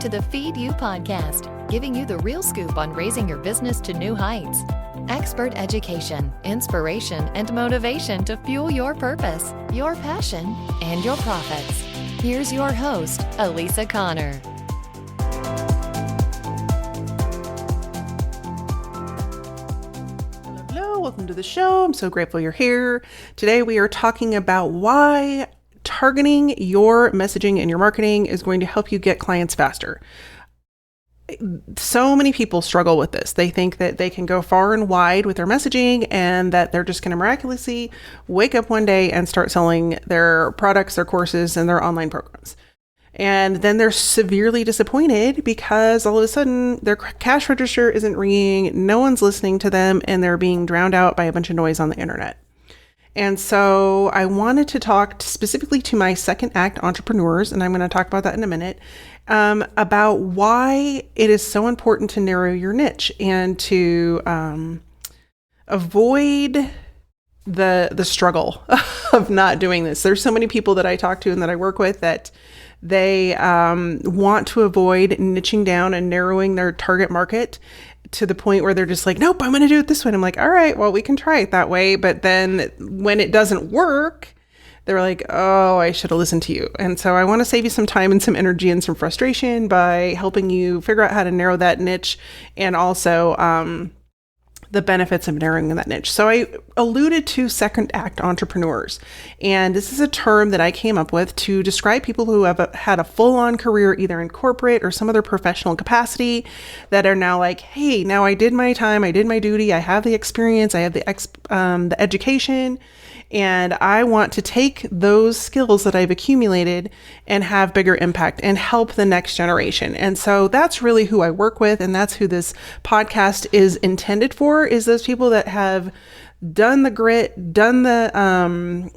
to the Feed You podcast, giving you the real scoop on raising your business to new heights. Expert education, inspiration, and motivation to fuel your purpose, your passion, and your profits. Here's your host, Elisa Connor. Hello, welcome to the show. I'm so grateful you're here. Today we are talking about why targeting your messaging and your marketing is going to help you get clients faster. So many people struggle with this. They think that they can go far and wide with their messaging and that they're just going to miraculously wake up one day and start selling their products, their courses, and their online programs. And then they're severely disappointed because all of a sudden their cash register isn't ringing, no one's listening to them, and they're being drowned out by a bunch of noise on the internet. And so I wanted to talk specifically to my second act entrepreneurs, and I'm going to talk about that in a minute, about why it is so important to narrow your niche and to avoid the struggle of not doing this. There's so many people that I talk to and that I work with that they want to avoid niching down and narrowing their target market to the point where they're just like, nope, I'm going to do it this way. And I'm like, all right, well, we can try it that way. But then when it doesn't work, they're like, oh, I should have listened to you. And so I want to save you some time and some energy and some frustration by helping you figure out how to narrow that niche and also the benefits of narrowing that niche. So I alluded to second act entrepreneurs, and this is a term that I came up with to describe people who have had a full-on career either in corporate or some other professional capacity that are now like, hey, now I did my time, I did my duty, I have the experience, I have the education, and I want to take those skills that I've accumulated and have bigger impact and help the next generation. And so that's really who I work with. And that's who this podcast is intended for, is those people that have done the grit, done the,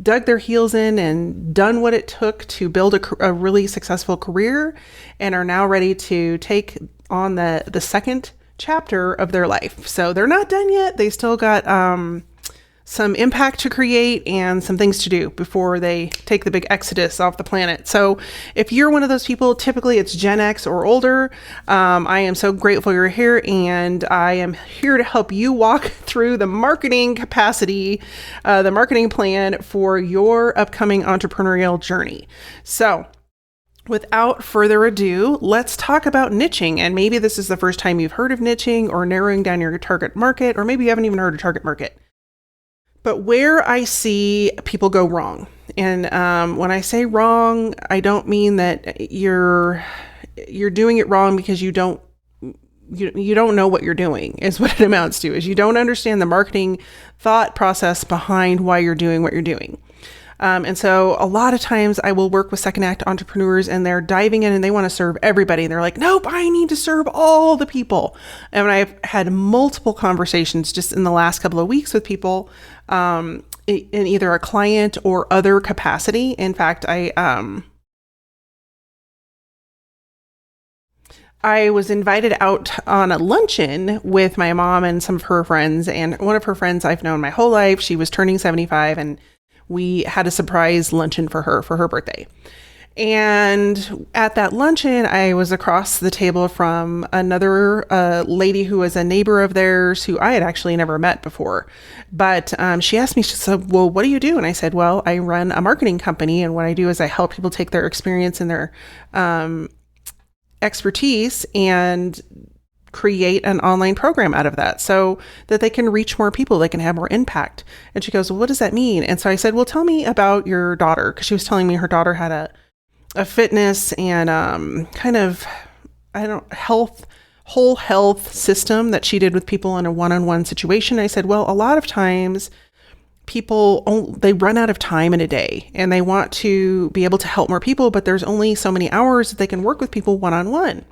dug their heels in and done what it took to build a really successful career and are now ready to take on the second chapter of their life. So they're not done yet. They still got, some impact to create and some things to do before they take the big exodus off the planet. So if you're one of those people, typically it's Gen X or older, I am so grateful you're here, and I am here to help you walk through the marketing capacity, the marketing plan for your upcoming entrepreneurial journey. So without further ado, let's talk about niching. And maybe this is the first time you've heard of niching or narrowing down your target market, or maybe you haven't even heard of target market. But where I see people go wrong, and when I say wrong, I don't mean that you're doing it wrong because you don't know what you're doing, is what it amounts to, is you don't understand the marketing thought process behind why you're doing what you're doing. And so a lot of times I will work with second act entrepreneurs and they're diving in and they want to serve everybody. And they're like, nope, I need to serve all the people. And I've had multiple conversations just in the last couple of weeks with people, in either a client or other capacity. In fact, I was invited out on a luncheon with my mom and some of her friends, and one of her friends I've known my whole life. She was turning 75, and we had a surprise luncheon for her birthday. And at that luncheon, I was across the table from another lady who was a neighbor of theirs who I had actually never met before. But she asked me, she said, well, what do you do? And I said, well, I run a marketing company. And what I do is I help people take their experience and their expertise and create an online program out of that so that they can reach more people, they can have more impact. And she goes, well, what does that mean? And so I said, well, tell me about your daughter. Because she was telling me her daughter had a fitness and whole health system that she did with people in a one-on-one situation. I said, well, a lot of times they run out of time in a day and they want to be able to help more people, but there's only so many hours that they can work with people one-on-one.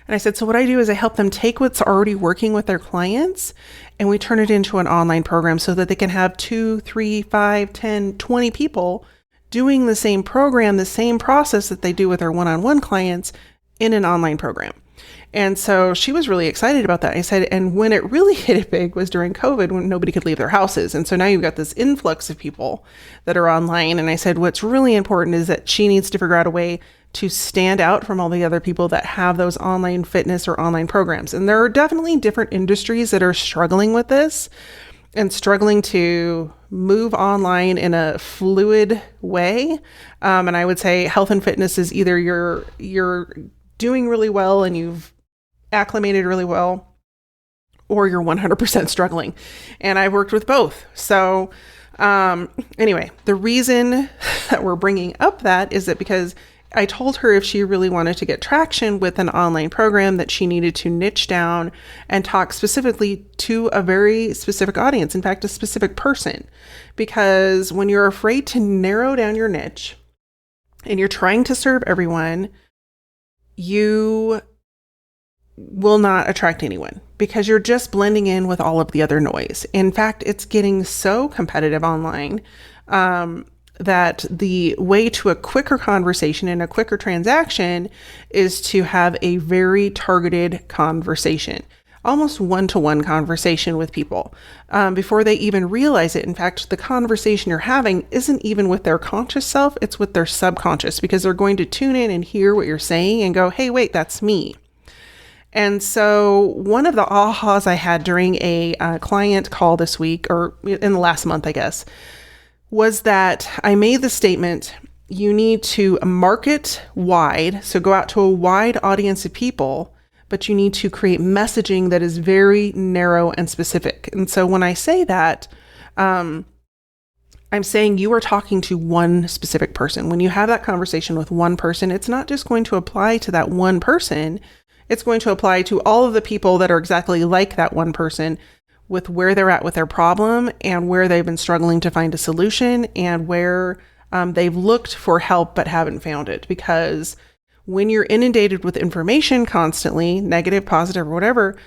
And I said, so what I do is I help them take what's already working with their clients and we turn it into an online program so that they can have 2, 3, 5, 10, 20 people doing the same program, the same process that they do with their one-on-one clients in an online program. And so she was really excited about that. I said, and when it really hit it big was during COVID when nobody could leave their houses. And so now you've got this influx of people that are online. And I said, what's really important is that she needs to figure out a way to stand out from all the other people that have those online fitness or online programs. And there are definitely different industries that are struggling with this and struggling to move online in a fluid way. And I would say health and fitness is either you're doing really well and you've acclimated really well, or you're 100% struggling. And I've worked with both. So anyway, the reason that we're bringing up that is that because I told her if she really wanted to get traction with an online program that she needed to niche down and talk specifically to a very specific audience, in fact, a specific person. Because when you're afraid to narrow down your niche and you're trying to serve everyone, you will not attract anyone because you're just blending in with all of the other noise. In fact, it's getting so competitive online that the way to a quicker conversation and a quicker transaction is to have a very targeted conversation, almost one-to-one conversation with people before they even realize it. In fact, the conversation you're having isn't even with their conscious self, it's with their subconscious, because they're going to tune in and hear what you're saying and go, hey, wait, that's me. And so one of the ahas I had during a client call this week, or in the last month, I guess, was that I made the statement, you need to market wide, so go out to a wide audience of people, but you need to create messaging that is very narrow and specific. And so when I say that, I'm saying you are talking to one specific person. When you have that conversation with one person, it's not just going to apply to that one person. It's going to apply to all of the people that are exactly like that one person, with where they're at with their problem and where they've been struggling to find a solution and where they've looked for help but haven't found it. Because when you're inundated with information constantly, negative, positive, or whatever,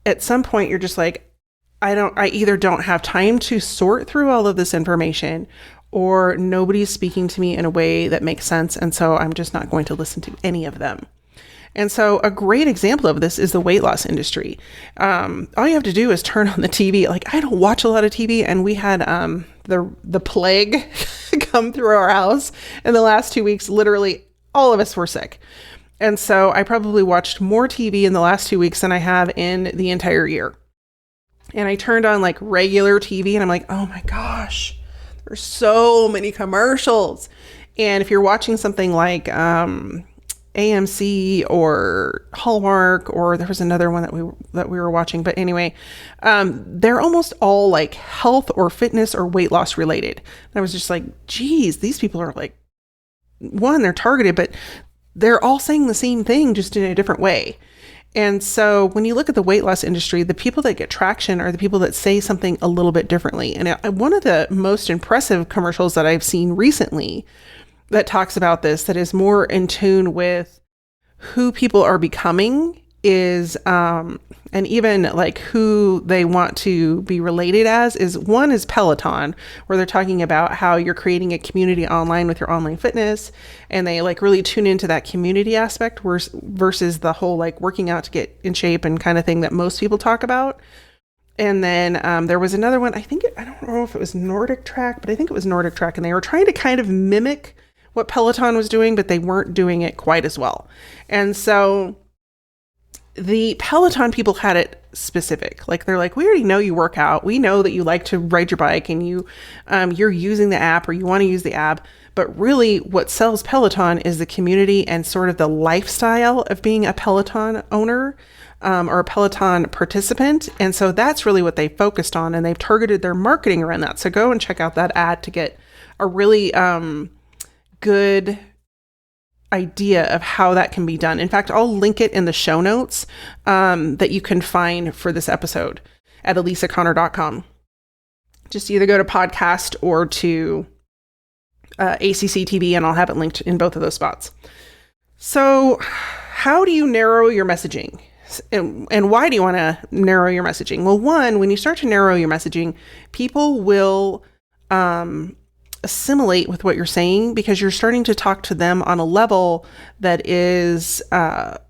at some point you're just like, I either don't have time to sort through all of this information, or nobody's speaking to me in a way that makes sense. And so I'm just not going to listen to any of them. And so a great example of this is the weight loss industry. All you have to do is turn on the TV. Like, I don't watch a lot of TV, and we had the plague come through our house in the last 2 weeks. Literally, all of us were sick. And so I probably watched more TV in the last 2 weeks than I have in the entire year. And I turned on like regular TV, and I'm like, oh my gosh, there's so many commercials. And if you're watching something like AMC or Hallmark, or there was another one that we were watching. But anyway, they're almost all like health or fitness or weight loss related. And I was just like, geez, these people are like, one, they're targeted, but they're all saying the same thing, just in a different way. And so when you look at the weight loss industry, the people that get traction are the people that say something a little bit differently. And one of the most impressive commercials that I've seen recently that talks about this, that is more in tune with who people are becoming, is, and even like who they want to be related as, is one is Peloton, where they're talking about how you're creating a community online with your online fitness. And they like really tune into that community aspect versus the whole like working out to get in shape and kind of thing that most people talk about. And then there was another one, I don't know if it was Nordic Track, but I think it was Nordic Track. And they were trying to kind of mimic what Peloton was doing, but they weren't doing it quite as well. And so the Peloton people had it specific. Like, they're like, we already know you work out. We know that you like to ride your bike, and you're using the app, or you want to use the app. But really what sells Peloton is the community and sort of the lifestyle of being a Peloton owner, or a Peloton participant. And so that's really what they focused on, and they've targeted their marketing around that. So go and check out that ad to get a really, good idea of how that can be done. In fact, I'll link it in the show notes that you can find for this episode at elisaconnor.com. Just either go to podcast or to ACC TV, and I'll have it linked in both of those spots. So how do you narrow your messaging? And why do you want to narrow your messaging? Well, one, when you start to narrow your messaging, people will assimilate with what you're saying, because you're starting to talk to them on a level that is a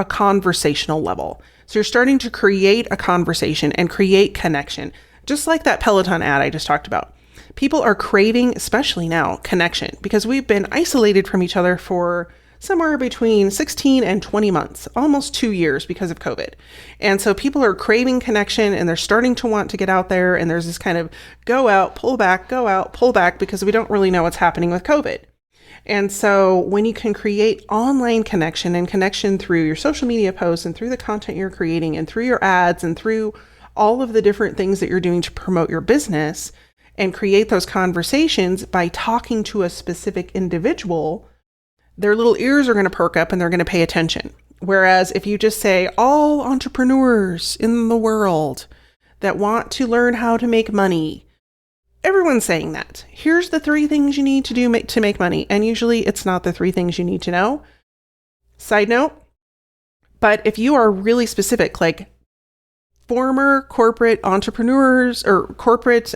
conversational level. So you're starting to create a conversation and create connection, just like that Peloton ad I just talked about. People are craving, especially now, connection, because we've been isolated from each other for somewhere between 16 and 20 months, almost 2 years because of COVID. And so people are craving connection and they're starting to want to get out there. And there's this kind of go out, pull back, go out, pull back, because we don't really know what's happening with COVID. And so when you can create online connection and connection through your social media posts and through the content you're creating and through your ads and through all of the different things that you're doing to promote your business, and create those conversations by talking to a specific individual, their little ears are going to perk up and they're going to pay attention. Whereas if you just say all entrepreneurs in the world that want to learn how to make money, everyone's saying that. Here's the 3 things you need to do to make money. And usually it's not the 3 things you need to know. Side note. But if you are really specific, like former corporate entrepreneurs or corporate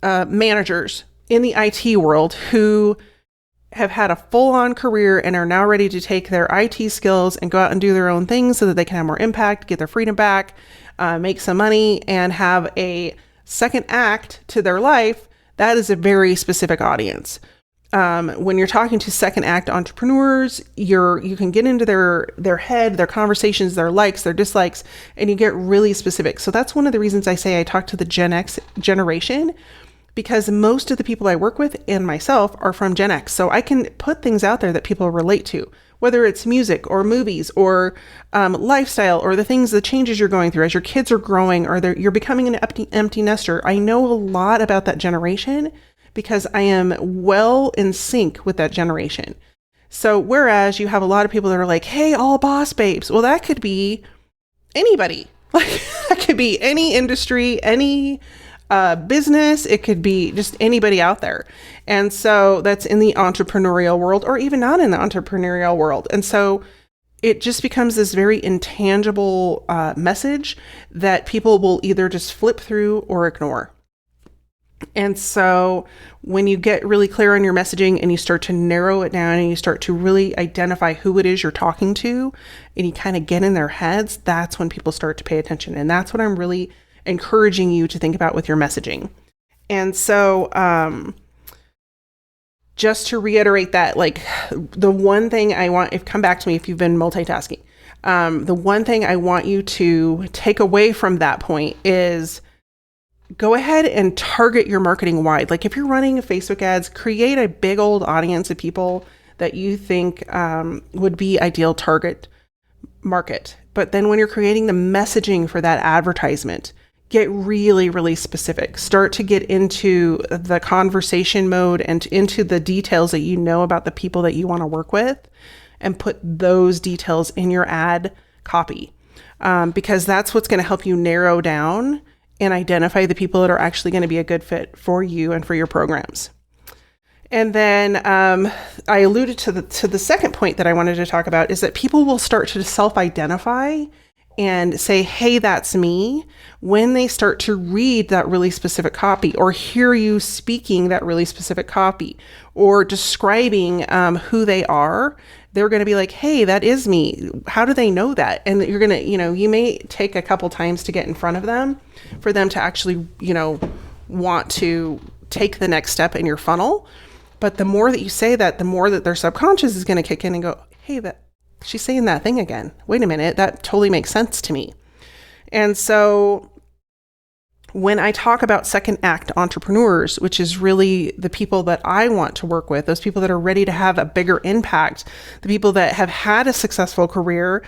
managers in the IT world who have had a full-on career and are now ready to take their IT skills and go out and do their own things so that they can have more impact, get their freedom back, make some money, and have a second act to their life, that is a very specific audience. When you're talking to second act entrepreneurs, you can get into their head, their conversations, their likes, their dislikes, and you get really specific. So that's one of the reasons I say I talk to the Gen X generation, because most of the people I work with and myself are from Gen X. So I can put things out there that people relate to, whether it's music or movies or lifestyle or the changes you're going through as your kids are growing or you're becoming an empty nester. I know a lot about that generation because I am well in sync with that generation. So whereas you have a lot of people that are like, hey, all boss babes. Well, that could be anybody. Like that could be any industry, any business. It could be just anybody out there. And so that's in the entrepreneurial world or even not in the entrepreneurial world. And so it just becomes this very intangible message that people will either just flip through or ignore. And so when you get really clear on your messaging and you start to narrow it down and you start to really identify who it is you're talking to and you kind of get in their heads, that's when people start to pay attention. And that's what I'm really encouraging you to think about with your messaging. And so just to reiterate that, like the one thing I want, come back to me if you've been multitasking. The one thing I want you to take away from that point is go ahead and target your marketing wide. Like if you're running Facebook ads, create a big old audience of people that you think would be ideal target market. But then when you're creating the messaging for that advertisement, get really, really specific. Start to get into the conversation mode and into the details that you know about the people that you want to work with and put those details in your ad copy. Because that's what's going to help you narrow down and identify the people that are actually going to be a good fit for you and for your programs. And then I alluded to the second point that I wanted to talk about is that people will start to self-identify and say, hey, that's me, when they start to read that really specific copy or hear you speaking that really specific copy or describing who they are. They're going to be like, hey, that is me. How do they know that? And you're going to, you may take a couple times to get in front of them for them to actually, want to take the next step in your funnel. But the more that you say that, the more that their subconscious is going to kick in and go, hey, she's saying that thing again. Wait a minute. That totally makes sense to me. And so when I talk about second act entrepreneurs, which is really the people that I want to work with, those people that are ready to have a bigger impact, the people that have had a successful career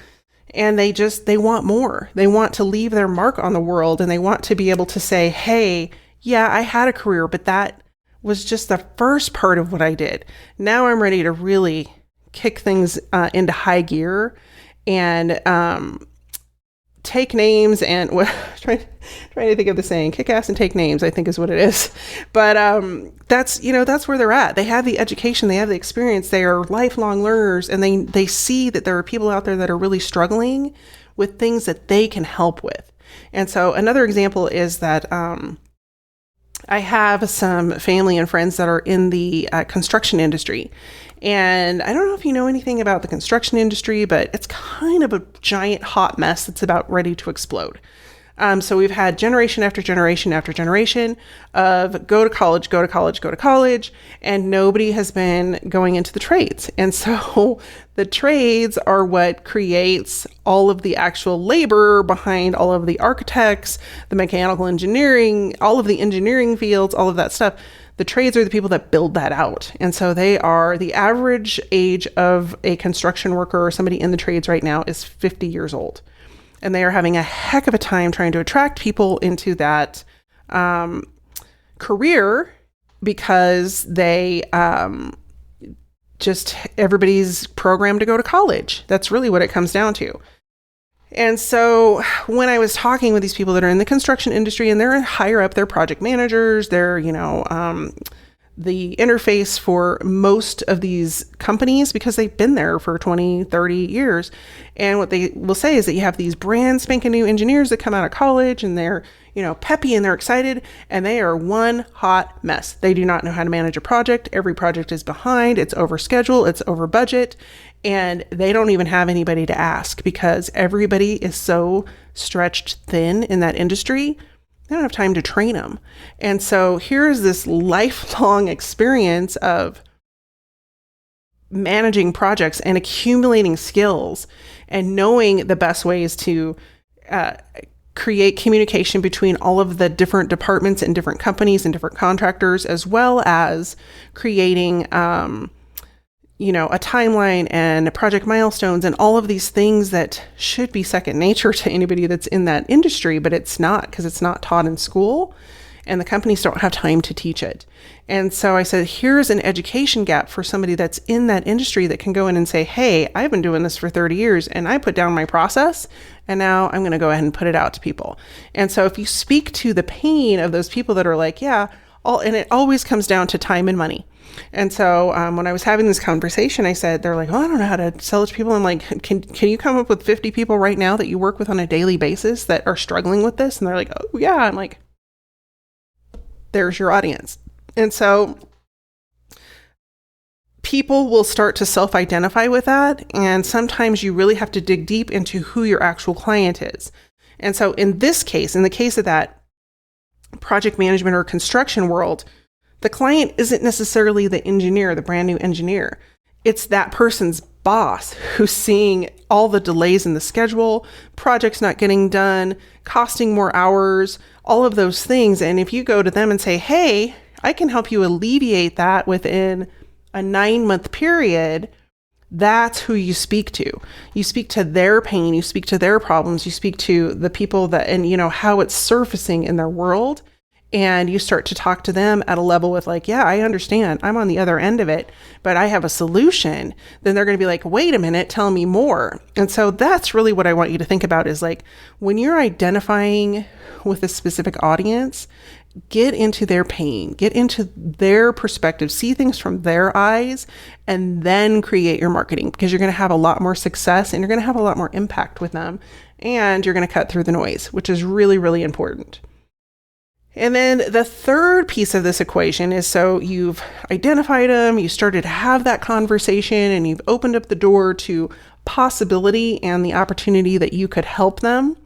and they want more. They want to leave their mark on the world and they want to be able to say, hey, yeah, I had a career, but that was just the first part of what I did. Now I'm ready to really kick things into high gear and take names and trying to think of the saying, kick ass and take names, I think is what it is. But that's where they're at. They have the education, they have the experience, they are lifelong learners, and they see that there are people out there that are really struggling with things that they can help with. And so another example is that I have some family and friends that are in the construction industry. And I don't know if you know anything about the construction industry, but it's kind of a giant hot mess that's about ready to explode. So we've had generation after generation after generation of go to college, go to college, go to college, and nobody has been going into the trades. And so the trades are what creates all of the actual labor behind all of the architects, the mechanical engineering, all of the engineering fields, all of that stuff. The trades are the people that build that out. And so they are, the average age of a construction worker or somebody in the trades right now is 50 years old. And they are having a heck of a time trying to attract people into that career because they just, everybody's programmed to go to college. That's really what it comes down to. And so when I was talking with these people that are in the construction industry and they're higher up, they're project managers, they're, the interface for most of these companies because they've been there for 20, 30 years. And what they will say is that you have these brand spanking new engineers that come out of college and they're, peppy and they're excited and they are one hot mess. They do not know how to manage a project. Every project is behind. It's over schedule. It's over budget. And they don't even have anybody to ask because everybody is so stretched thin in that industry. They don't have time to train them. And so here's this lifelong experience of managing projects and accumulating skills and knowing the best ways to create communication between all of the different departments and different companies and different contractors, as well as creating a timeline and project milestones and all of these things that should be second nature to anybody that's in that industry, but it's not because it's not taught in school and the companies don't have time to teach it. And so I said, here's an education gap for somebody that's in that industry that can go in and say, hey, I've been doing this for 30 years and I put down my process and now I'm going to go ahead and put it out to people. And so if you speak to the pain of those people that are like, and it always comes down to time and money. And so when I was having this conversation, I said, they're like, I don't know how to sell it to people. I'm like, can you come up with 50 people right now that you work with on a daily basis that are struggling with this? And they're like, oh yeah. I'm like, there's your audience. And so people will start to self-identify with that. And sometimes you really have to dig deep into who your actual client is. And so in this case, in the case of that project management or construction world, the client isn't necessarily the engineer, the brand new engineer. It's that person's boss who's seeing all the delays in the schedule, projects not getting done, costing more hours, all of those things. And if you go to them and say, hey, I can help you alleviate that within a 9-month period, that's who you speak to. You speak to their pain, you speak to their problems, you speak to the people that, and how it's surfacing in their world. And you start to talk to them at a level with like, yeah, I understand. I'm on the other end of it, but I have a solution. Then they're going to be like, wait a minute, tell me more. And so that's really what I want you to think about is like, when you're identifying with a specific audience, get into their pain, get into their perspective, see things from their eyes, and then create your marketing because you're going to have a lot more success and you're going to have a lot more impact with them. And you're going to cut through the noise, which is really, really important. And then the third piece of this equation is, so you've identified them, you started to have that conversation, and you've opened up the door to possibility and the opportunity that you could help them,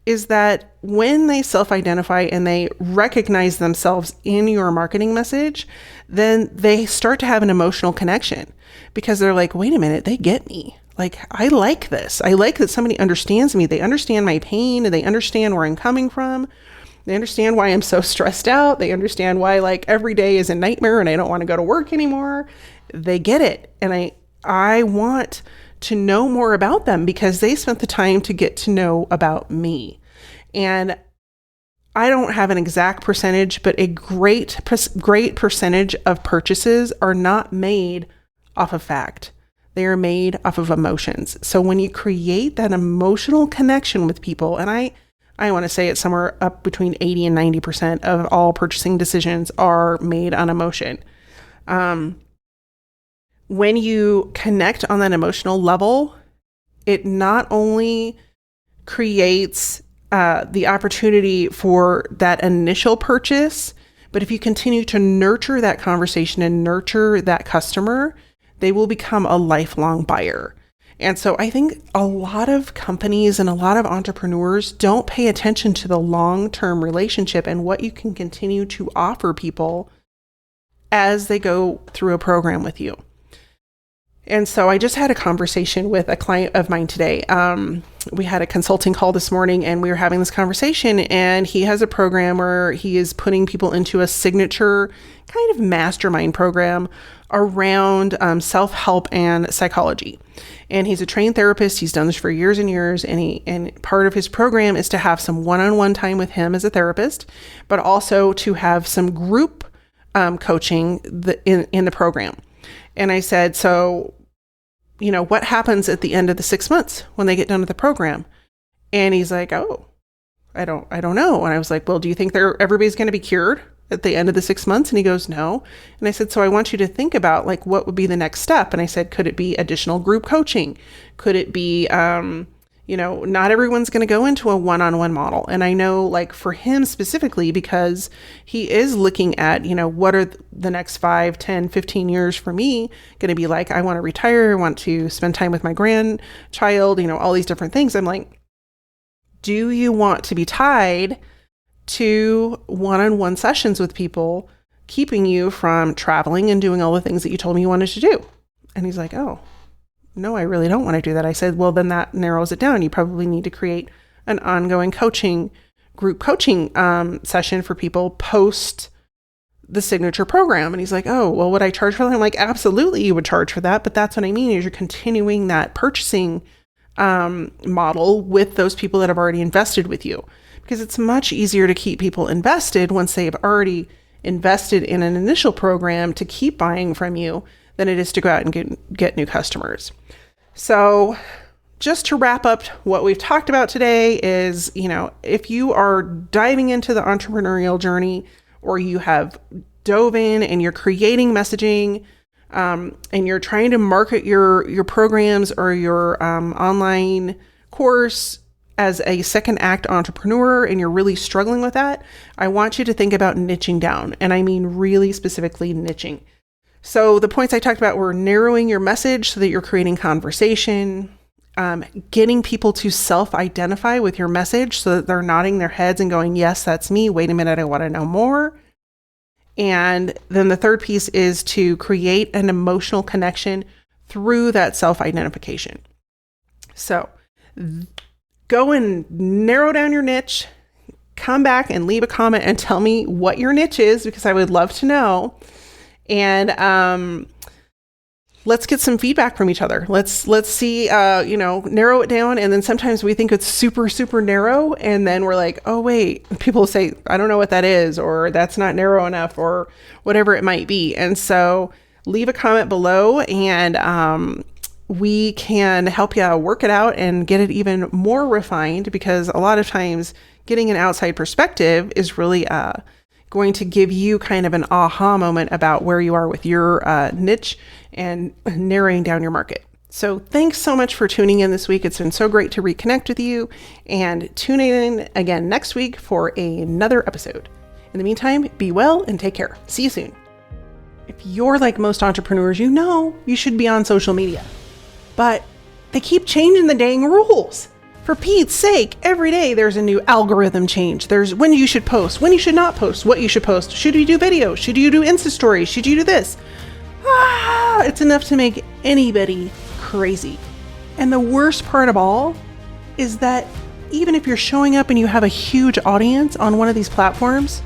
is that when they self-identify and they recognize themselves in your marketing message, then they start to have an emotional connection because they're like, wait a minute, they get me. Like, I like this. I like that somebody understands me. They understand my pain and they understand where I'm coming from. They understand why I'm so stressed out. They understand why like every day is a nightmare and I don't want to go to work anymore. They get it. And I want to know more about them because they spent the time to get to know about me. And I don't have an exact percentage, but a great percentage of purchases are not made off of fact. They are made off of emotions. So when you create that emotional connection with people, and I want to say it's somewhere up between 80 and 90% of all purchasing decisions are made on emotion. When you connect on that emotional level, it not only creates the opportunity for that initial purchase, but if you continue to nurture that conversation and nurture that customer, they will become a lifelong buyer. And so I think a lot of companies and a lot of entrepreneurs don't pay attention to the long-term relationship and what you can continue to offer people as they go through a program with you. And so I just had a conversation with a client of mine today. We had a consulting call this morning and we were having this conversation, and he has a program where he is putting people into a signature kind of mastermind program around self-help and psychology. And he's a trained therapist. He's done this for years and years. And part of his program is to have some one-on-one time with him as a therapist, but also to have some group coaching in the program. And I said, so, what happens at the end of the 6 months when they get done with the program? And he's like, oh, I don't know. And I was like, well, do you think everybody's going to be cured at the end of the 6 months? And he goes, no. And I said, so I want you to think about like, what would be the next step? And I said, could it be additional group coaching? Could it be, not everyone's going to go into a one-on-one model. And I know like for him specifically, because he is looking at, what are the next 5, 10, 15 years for me going to be like? I want to retire. I want to spend time with my grandchild, all these different things. I'm like, do you want to be tied to one-on-one sessions with people, keeping you from traveling and doing all the things that you told me you wanted to do? And he's like, oh, no, I really don't want to do that. I said, well, then that narrows it down. You probably need to create an ongoing group coaching session for people post the signature program. And he's like, oh, well, would I charge for that? I'm like, absolutely, you would charge for that. But that's what I mean is you're continuing that purchasing model with those people that have already invested with you, because it's much easier to keep people invested once they've already invested in an initial program to keep buying from you than it is to go out and get new customers. So just to wrap up what we've talked about today is, if you are diving into the entrepreneurial journey, or you have dove in and you're creating messaging, and you're trying to market your programs or your online course as a second act entrepreneur, and you're really struggling with that, I want you to think about niching down. And I mean really specifically niching. So the points I talked about were narrowing your message so that you're creating conversation, getting people to self-identify with your message so that they're nodding their heads and going, yes, that's me. Wait a minute, I want to know more. And then the third piece is to create an emotional connection through that self-identification. So go and narrow down your niche, come back and leave a comment and tell me what your niche is, because I would love to know. And let's get some feedback from each other. Let's see, narrow it down. And then sometimes we think it's super, super narrow. And then we're like, oh, wait, people say, I don't know what that is, or that's not narrow enough, or whatever it might be. And so leave a comment below, and we can help you work it out and get it even more refined, because a lot of times getting an outside perspective is really going to give you kind of an aha moment about where you are with your niche and narrowing down your market. So thanks so much for tuning in this week. It's been so great to reconnect with you, and tune in again next week for another episode. In the meantime, be well and take care. See you soon. If you're like most entrepreneurs, you should be on social media, but they keep changing the dang rules. For Pete's sake, every day there's a new algorithm change. There's when you should post, when you should not post, what you should post. Should you do video? Should you do Insta stories? Should you do this? It's enough to make anybody crazy. And the worst part of all is that even if you're showing up and you have a huge audience on one of these platforms,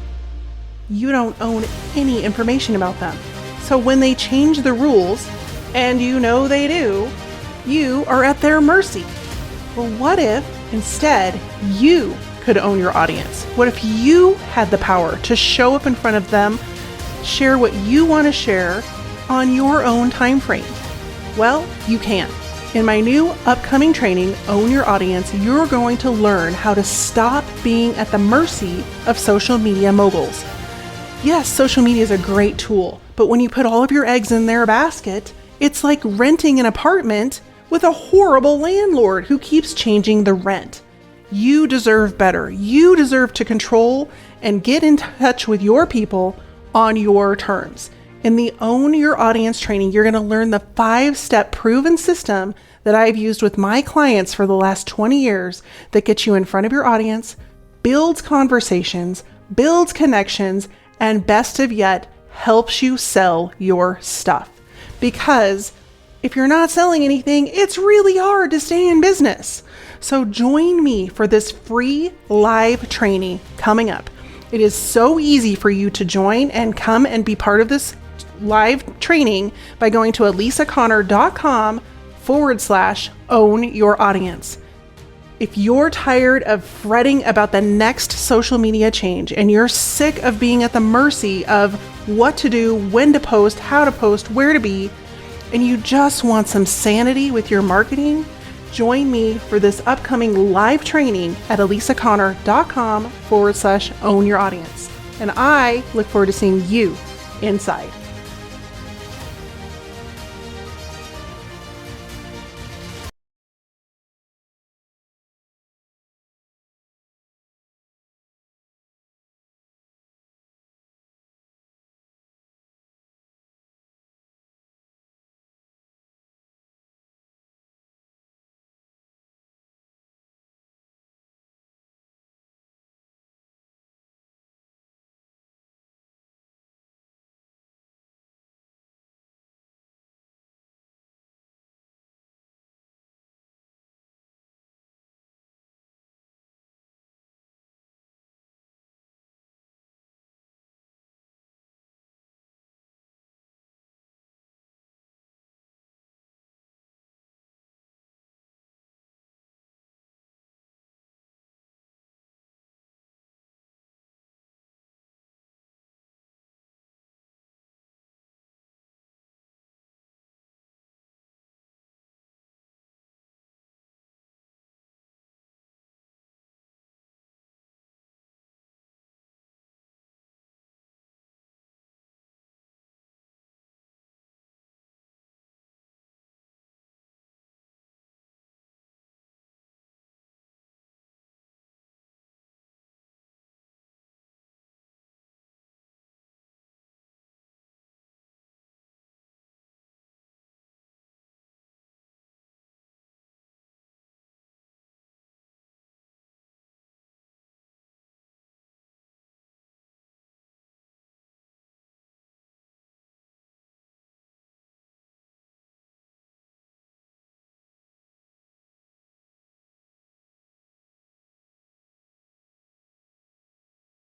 you don't own any information about them. So when they change the rules, and they do, you are at their mercy. Well, what if instead you could own your audience? What if you had the power to show up in front of them, share what you want to share on your own time frame? Well, you can. In my new upcoming training, Own Your Audience, you're going to learn how to stop being at the mercy of social media moguls. Yes, social media is a great tool, but when you put all of your eggs in their basket, it's like renting an apartment with a horrible landlord who keeps changing the rent. You deserve better. You deserve to control and get in touch with your people on your terms. In the Own Your Audience training, you're going to learn the 5-step proven system that I've used with my clients for the last 20 years that gets you in front of your audience, builds conversations, builds connections, and best of yet, helps you sell your stuff. Because if you're not selling anything, it's really hard to stay in business. So join me for this free live training coming up. It is so easy for you to join and come and be part of this live training by going to alisaconnor.com/own your audience. If you're tired of fretting about the next social media change and you're sick of being at the mercy of what to do, when to post, how to post, where to be, and you just want some sanity with your marketing, join me for this upcoming live training at alisaconnor.com/own your audience. And I look forward to seeing you inside.